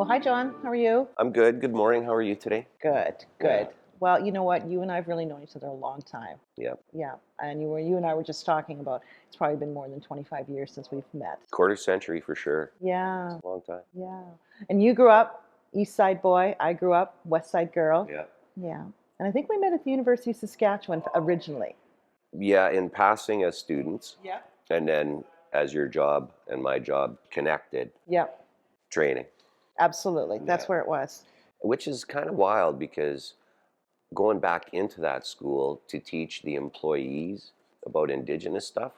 Well, hi, John. How are you? I'm good. Good morning. How are you today? Good, Yeah. good. Well, you know what? You and I have really known each other a long time. Yeah. Yeah, and you and I were just talking about it's probably been more than 25 years since we've met. Quarter century for sure. Yeah, Long time. yeah. And you grew up East Side boy. I grew up West Side girl. Yeah. Yeah. And I think we met at the University of Saskatchewan originally. Yeah. In passing as students, Yeah. and then as your job and my job connected, Yep, training. absolutely. Yeah. That's where it was. Which is kind of wild because going back into that school to teach the employees about Indigenous stuff,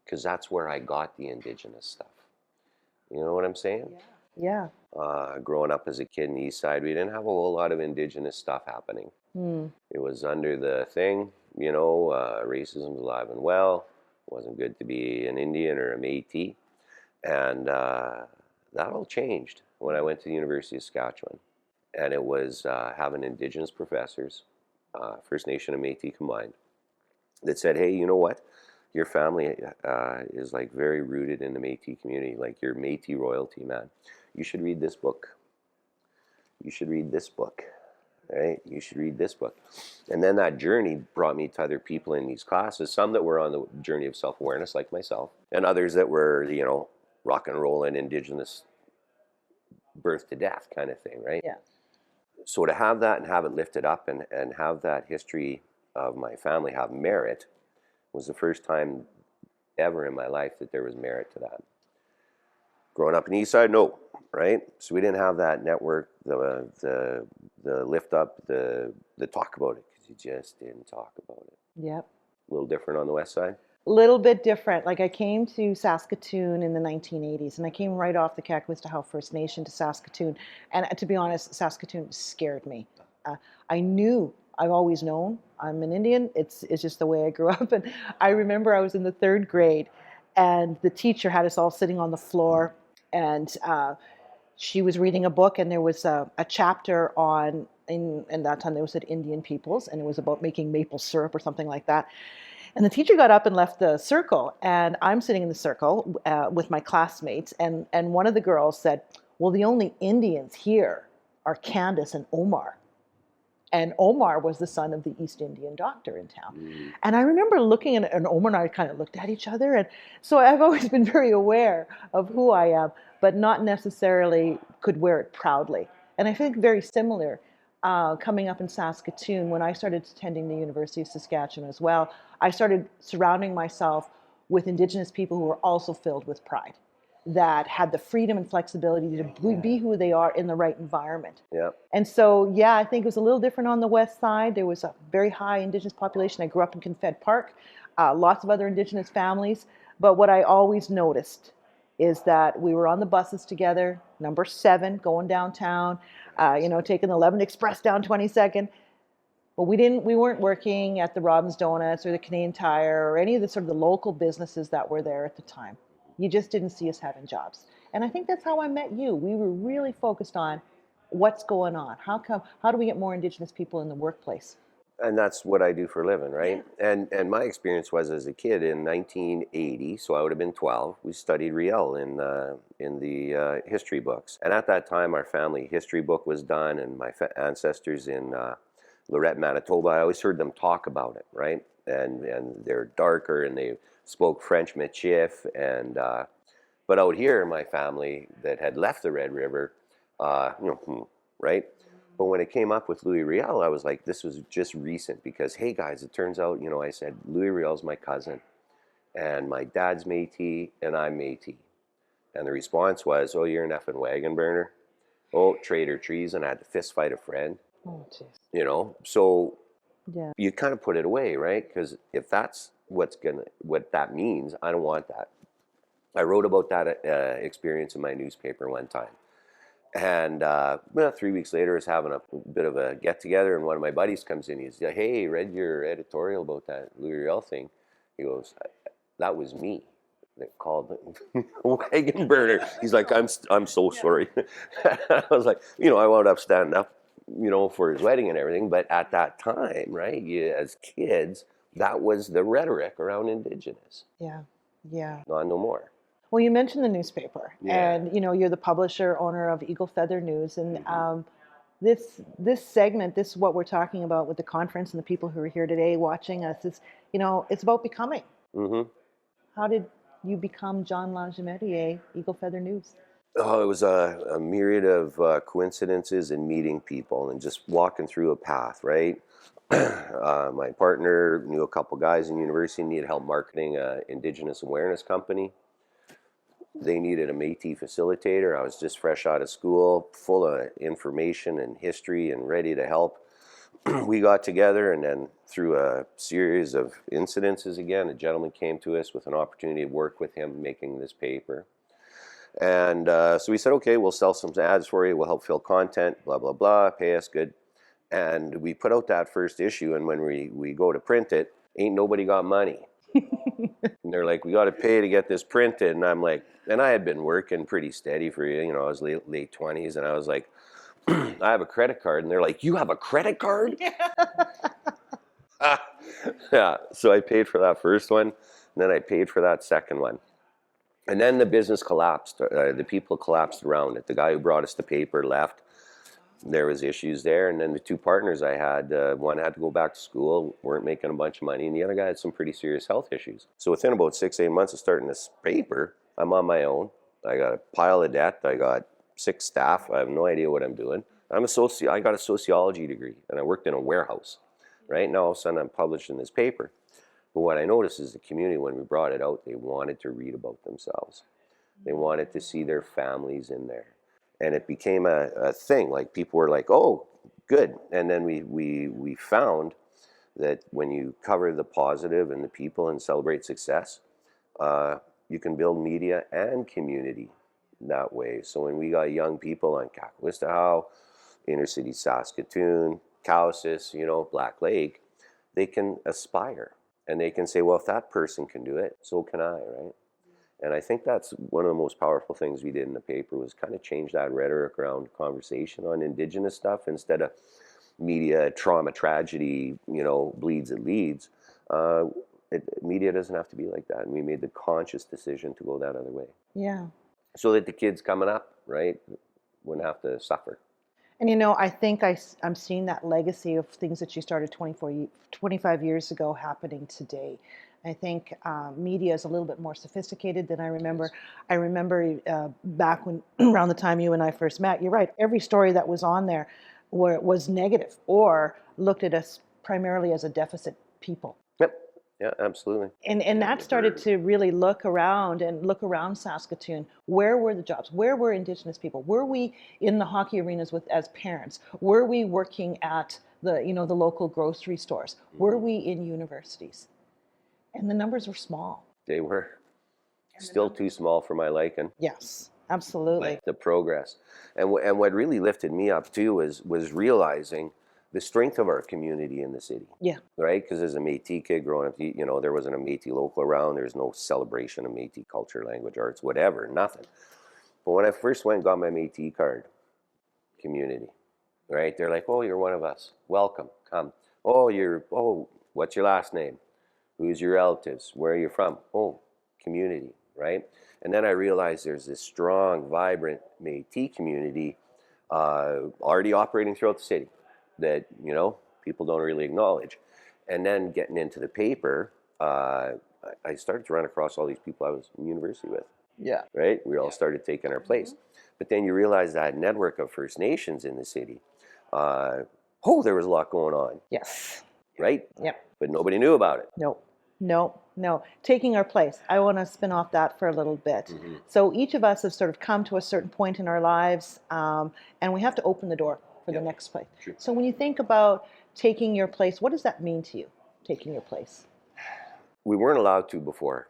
because that's where I got the Indigenous stuff. You know what I'm saying? Yeah. Growing up as a kid in the East Side, we didn't have a whole lot of Indigenous stuff happening. Hmm. It was under the thing, racism's alive and well. It wasn't good to be an Indian or a Métis. And that all changed when I went to the University of Saskatchewan. And it was having Indigenous professors, First Nation and Métis combined, that said, hey, you know what? Your family is like very rooted in the Métis community, like your Métis royalty, man. You should read this book. You should read this book. Right? You should read this book. And then that journey brought me to other people in these classes, some that were on the journey of self-awareness, like myself, and others that were, rock and roll and Indigenous birth to death kind of thing, right? Yeah. So to have that and have it lifted up and have that history of my family have merit was the first time ever in my life that there was merit to that. Growing up in the East Side, no, right? So we didn't have that network, the lift up, the talk about it, because you just didn't talk about it. Yep. A little different on the West Side. Little bit different. Like I came to Saskatoon in the 1980s, and I came right off the Kakwa First Nation to Saskatoon. And to be honest, Saskatoon scared me. I knew, I've always known I'm an Indian. It's just the way I grew up. And I remember I was in the third grade, and the teacher had us all sitting on the floor, and she was reading a book, and there was a chapter on, in that time they said Indian peoples, and it was about making maple syrup or something like that. And the teacher got up and left the circle, and I'm sitting in the circle with my classmates, and one of the girls said, well, the only Indians here are Candace and Omar. And Omar was the son of the East Indian doctor in town. Mm. And I remember looking at, and Omar and I kind of looked at each other. And so I've always been very aware of who I am, but not necessarily could wear it proudly. And I think very similar coming up in Saskatoon, when I started attending the University of Saskatchewan as well, I started surrounding myself with Indigenous people who were also filled with pride, that had the freedom and flexibility to be who they are in the right environment. Yeah. And so, yeah, I think it was a little different on the West Side. There was a very high Indigenous population. I grew up in Confed Park, lots of other Indigenous families. But what I always noticed is that we were on the buses together, number 7, going downtown, taking the 11 Express down 22nd. But we weren't working at the Robin's Donuts or the Canadian Tire or any of the sort of the local businesses that were there at the time. You just didn't see us having jobs. And I think that's how I met you. We were really focused on what's going on. How do we get more Indigenous people in the workplace? And that's what I do for a living, right? And my experience was as a kid in 1980, so I would have been 12. We studied Riel in the history books, and at that time, our family history book was done, and my ancestors in Lorette, Manitoba, I always heard them talk about it, right? And they're darker, and they spoke French Michif, and but out here, my family that had left the Red River, right? But when it came up with Louis Riel, I was like, this was just recent because, hey guys, it turns out, I said, Louis Riel's my cousin and my dad's Métis and I'm Métis. And the response was, oh, you're an effing wagon burner. Oh, traitor treason. I had to fist fight a friend, Oh, jeez. So Yeah. you kind of put it away, right? Because if that's what that means, I don't want that. I wrote about that experience in my newspaper one time. And 3 weeks later, I was having a bit of a get-together, and one of my buddies comes in. He's like, hey, read your editorial about that Louis Riel thing. He goes, that was me. They called it wagon burner. He's like, I'm so sorry. I was like, I wound up standing up, for his wedding and everything. But at that time, right, as kids, that was the rhetoric around Indigenous. Yeah. Yeah. Not no more. Well, you mentioned the newspaper, Yeah. and you're the publisher owner of Eagle Feather News, and Hmm. this segment, this what we're talking about with the conference and the people who are here today watching us is, it's about becoming. Hmm. How did you become John Lagimodiere, Eagle Feather News? Oh, it was a myriad of coincidences and meeting people and just walking through a path, right? My partner knew a couple guys in university, needed help marketing a Indigenous awareness company. They needed a Métis facilitator. I was just fresh out of school, full of information and history and ready to help. We got together, and then through a series of incidences again, a gentleman came to us with an opportunity to work with him making this paper. And so we said, okay, we'll sell some ads for you. We'll help fill content, blah, blah, blah, pay us good. And we put out that first issue, and when we go to print it, ain't nobody got money. And they're like, we got to pay to get this printed. And I'm like, and I had been working pretty steady for, I was late 20s, and I was like, I have a credit card. And they're like, you have a credit card? Yeah. So I paid for that first one, and then I paid for that second one. And then the business collapsed. The people collapsed around it. The guy who brought us the paper left. There was issues there. And then the two partners I had, one had to go back to school, weren't making a bunch of money, and the other guy had some pretty serious health issues. So within about 6-8 months of starting this paper, I'm on my own. I got a pile of debt. I got 6 staff. I have no idea what I'm doing. I got a sociology degree, and I worked in a warehouse. Right now, all of a sudden, I'm publishing this paper. But what I noticed is the community, when we brought it out, they wanted to read about themselves. They wanted to see their families in there. And it became a thing. Like, people were like, oh, good. And then we found that when you cover the positive and the people and celebrate success, you can build media and community that way. So when we got young people on Kakawistahau, inner city Saskatoon, Cowsis, Black Lake, they can aspire. And they can say, well, if that person can do it, so can I, right? And I think that's one of the most powerful things we did in the paper, was kind of change that rhetoric around conversation on Indigenous stuff. Instead of media, trauma, tragedy, bleeds, it leads. Media doesn't have to be like that. And we made the conscious decision to go that other way. Yeah. So that the kids coming up, right, wouldn't have to suffer. And I think I'm seeing that legacy of things that you started 25 years ago happening today. I think media is a little bit more sophisticated than I remember. I remember back when, around the time you and I first met, you're right, every story that was on there was negative or looked at us primarily as a deficit people. Yep. Yeah, absolutely. And that started to really look around Saskatoon. Where were the jobs? Where were Indigenous people? Were we in the hockey arenas as parents? Were we working at the local grocery stores? Were we in universities? And the numbers were small. They were still too small for my liking. Yes, absolutely. Like the progress. And what really lifted me up too was realizing the strength of our community in the city. Yeah. Right? Because as a Métis kid growing up, there wasn't a Métis local around. There's no celebration of Métis culture, language, arts, whatever, nothing. But when I first went and got my Métis card, community, right? They're like, oh, you're one of us. Welcome, come. Oh, what's your last name? Who's your relatives? Where are you from? Oh, community, right? And then I realized there's this strong, vibrant Métis community already operating throughout the city that, people don't really acknowledge. And then getting into the paper, I started to run across all these people I was in university with. Yeah. Right? We all started taking our place. But then you realize that network of First Nations in the city, there was a lot going on. Yes. Right? Yep. But nobody knew about it. No. Taking our place. I want to spin off that for a little bit. Mm-hmm. So each of us have sort of come to a certain point in our lives, and we have to open the door for the next place. True. So when you think about taking your place, what does that mean to you, taking your place? We weren't allowed to before,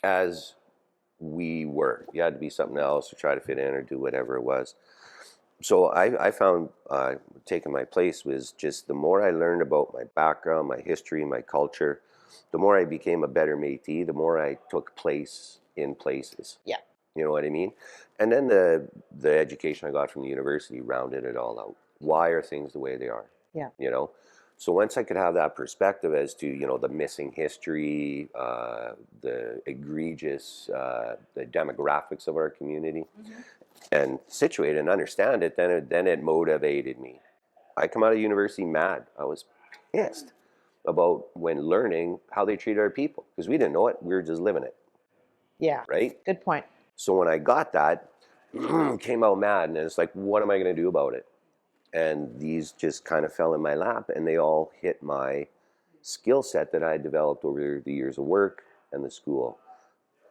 as we were. You had to be something else to try to fit in or do whatever it was. So I found taking my place was just the more I learned about my background, my history, my culture, the more I became a better Métis, the more I took place in places. Yeah. You know what I mean? And then the education I got from the university rounded it all out. Why are things the way they are? Yeah. So once I could have that perspective as to, the missing history, the egregious, the demographics of our community, and situate and understand it, then it motivated me. I come out of university mad. I was pissed about when learning how they treat our people, because we didn't know it. We were just living it, Yeah. right? Good point. So when I got that, came out mad, and it's like, what am I going to do about it? And these just kind of fell in my lap, and they all hit my skill set that I had developed over the years of work and the school.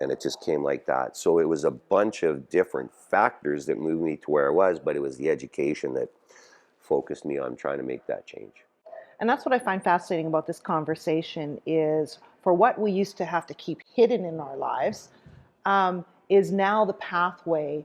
And it just came like that. So it was a bunch of different factors that moved me to where I was, but it was the education that focused me on trying to make that change. And that's what I find fascinating about this conversation is for what we used to have to keep hidden in our lives is now the pathway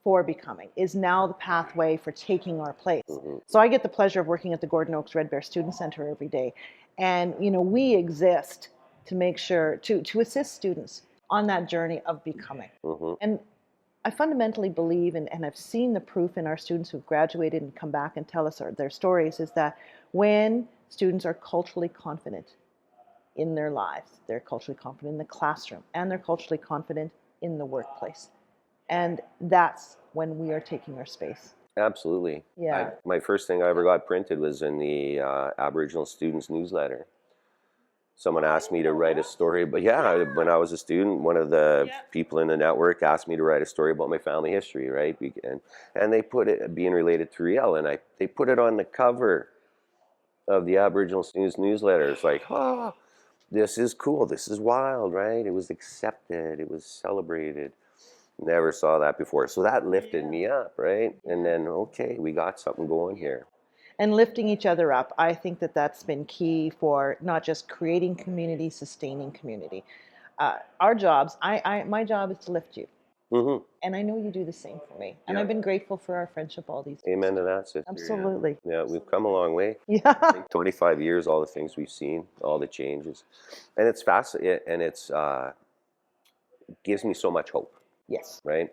for becoming, is now the pathway for taking our place. So I get the pleasure of working at the Gordon Oaks Red Bear Student Center every day. And, we exist to make sure, to assist students on that journey of becoming. And I fundamentally believe, and I've seen the proof in our students who've graduated and come back and tell us their stories, is that when students are culturally confident in their lives, they're culturally confident in the classroom, and they're culturally confident in the workplace. And that's when we are taking our space. Absolutely. Yeah. My first thing I ever got printed was in the Aboriginal Students newsletter. Someone asked me to write a story, but when I was a student, one of the people in the network asked me to write a story about my family history, right? And they put it being related to Riel, and they put it on the cover of the Aboriginal Students newsletter. It's like, this is cool, this is wild, right? It was accepted, it was celebrated. Never saw that before, so that lifted me up, right? And then, okay, we got something going here. And lifting each other up. I think that's been key for not just creating community, sustaining community. Our jobs, my job is to lift you. And I know you do the same for me. And I've been grateful for our friendship all these years. Amen to that, sister. Absolutely. Yeah, we've come a long way. Yeah. 25 years, all the things we've seen, all the changes. And it's fascinating, and it gives me so much hope. Yes. Right?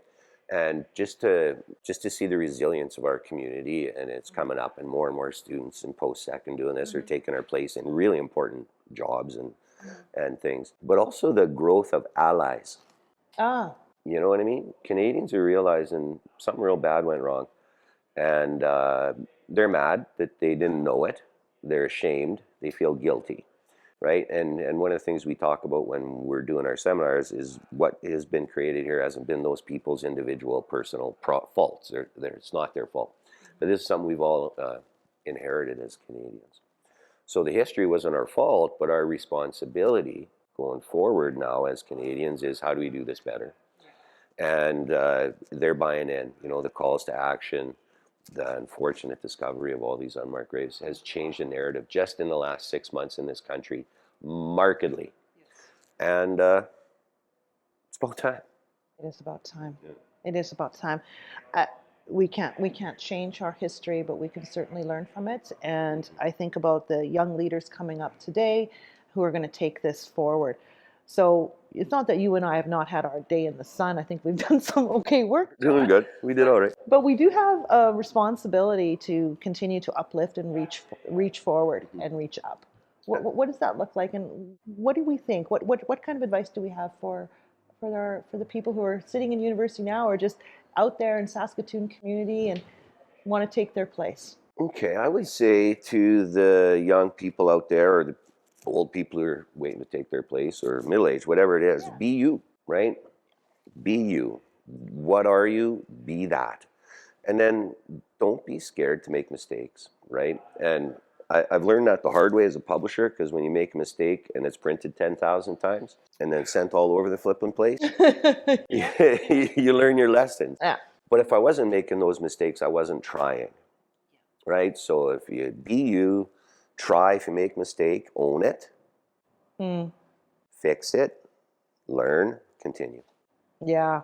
And just to see the resilience of our community, and it's coming up, and more students in post-sec and doing this are taking our place in really important jobs and things. But also the growth of allies. You know what I mean? Canadians are realizing something real bad went wrong. And they're mad that they didn't know it. They're ashamed. They feel guilty. Right? And one of the things we talk about when we're doing our seminars is what has been created here hasn't been those people's individual personal faults. It's not their fault. But this is something we've all inherited as Canadians. So the history wasn't our fault, but our responsibility going forward now as Canadians is how do we do this better? And they're buying in, the calls to action, the unfortunate discovery of all these unmarked graves has changed the narrative just in the last 6 months in this country markedly. And it's about time. It is about time. Yeah. It is about time. We can't change our history, but we can certainly learn from it. And I think about the young leaders coming up today who are going to take this forward. So it's not that you and I have not had our day in the sun. I think we've done some okay work. Doing good. We did all right. But we do have a responsibility to continue to uplift and reach forward and reach up. What does that look like, and what do we think? What kind of advice do we have for the people who are sitting in university now, or just out there in Saskatoon community and want to take their place? Okay, I would say to the young people out there, or the old people who are waiting to take their place, or middle-aged, whatever it is, be you, right? Be you. What are you? Be that. And then don't be scared to make mistakes, right? And I've learned that the hard way as a publisher, because when you make a mistake and it's printed 10,000 times and then sent all over the flipping place, you learn your lessons. Yeah. But if I wasn't making those mistakes, I wasn't trying, right? So if you be you, try. If you make a mistake, own it, fix it, learn, continue. Yeah.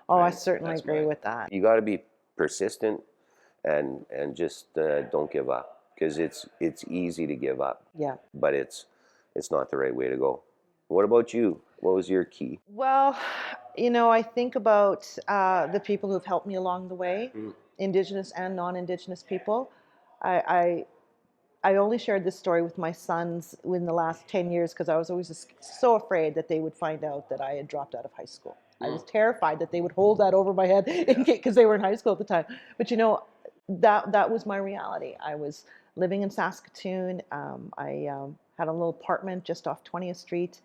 Oh, Right? I certainly agree with that. You got to be persistent and just don't give up, because it's easy to give up. Yeah. But it's not the right way to go. What about you? What was your key? Well, I think about the people who've helped me along the way, Indigenous and non-Indigenous people. I I only shared this story with my sons in the last 10 years because I was always just so afraid that they would find out that I had dropped out of high school. I was terrified that they would hold that over my head because they were in high school at the time. But you know, that was my reality. I was living in Saskatoon. I had a little apartment just off 20th Street,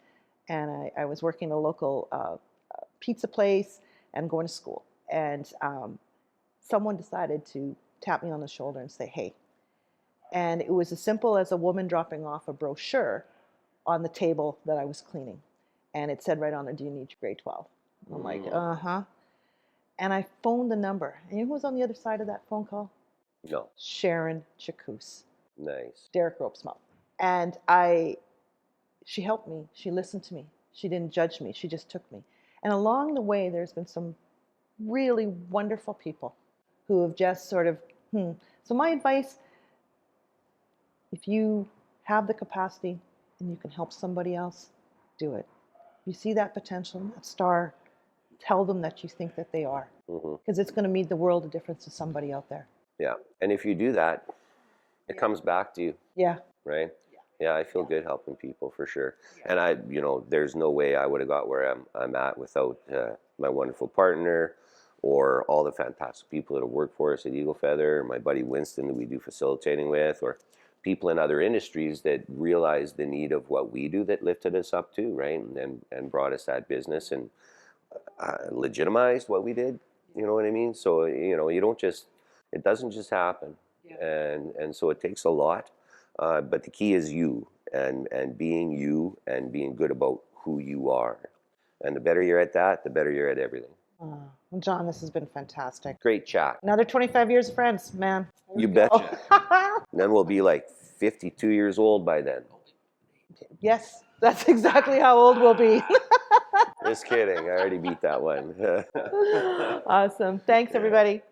and I was working a local pizza place and going to school. And someone decided to tap me on the shoulder and say, "Hey." And it was as simple as a woman dropping off a brochure on the table that I was cleaning. And it said right on there, "Do you need your grade 12? I'm like, uh-huh. And I phoned the number. And you know who was on the other side of that phone call? No. Sharon Chakous, Nice. Derek Rope's mom. And she helped me. She listened to me. She didn't judge me. She just took me. And along the way, there's been some really wonderful people who have just sort of, So my advice, if you have the capacity and you can help somebody else, do it. You see that potential, that star, tell them that you think that they are. Because it's going to mean the world of difference to somebody out there. Yeah. And if you do that, it comes back to you. Yeah. Right? Yeah, I feel good helping people for sure. And there's no way I would have got where I'm at without my wonderful partner or all the fantastic people that have worked for us at Eagle Feather, my buddy Winston that we do facilitating with, or people in other industries that realized the need of what we do that lifted us up too, right? And brought us that business and legitimized what we did. You know what I mean? So, it doesn't just happen. And so it takes a lot. But the key is you and being you and being good about who you are. And the better you're at that, the better you're at everything. Well, John, this has been fantastic. Great chat. Another 25 years of friends, man. You betcha. And then we'll be like 52 years old by then. Yes, that's exactly how old we'll be. Just kidding. I already beat that one. Awesome. Thanks, everybody.